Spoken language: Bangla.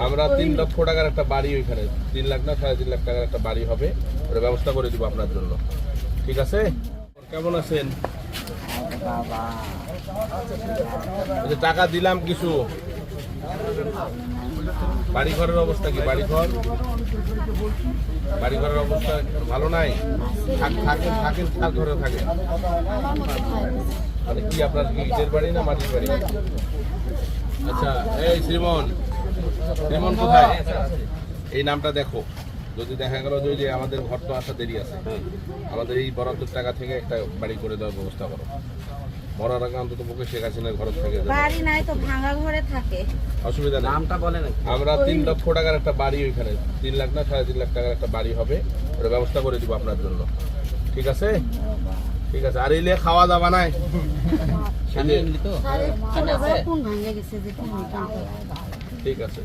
আমরা 3 লক্ষ টাকার একটা বাড়ি, ওইখানে 3 লাখ না 3.5 লাখ টাকার একটা বাড়ি হবে, ওটা ব্যবস্থা করে দিব আপনার জন্য। ঠিক আছে? কেমন আছেন? ওই যে টাকা দিলাম কিছু, বাড়ি ঘরের অবস্থা কি? বাড়ি ঘরের অবস্থা ভালো নাই? থাকেন কার ঘরে থাকেন? মানে কি আপনার কি ইটের বাড়ি না মাটির বাড়ি? আচ্ছা, এই শ্রীমন কোথায়? এই নামটা দেখো, যদি দেখা গেল যে আমাদের ঘর তো আসা দেরি আছে, আমাদের এই বরাদ্দের টাকা থেকে একটা বাড়ি করে দেওয়ার ব্যবস্থা করো। মরার আগে অন্তত পক্ষে শেখ হাসিনার ঘর থেকে বাড়ি নাই তো, ভাঙা ঘরে থাকে। অসুবিধা নেই। নামটা বলেন। আমরা 3 লক্ষ টাকার একটা বাড়ি, ওইখানে 3 লাখ না 3.5 লাখ টাকার একটা বাড়ি হবে, ওটা ব্যবস্থা করে দিব আপনার জন্য। ঠিক আছে? ঠিক আছে। আর এলে খাওয়া দাওয়া নাই? কোন ভাঙে গেছে যে ঠিক আছে।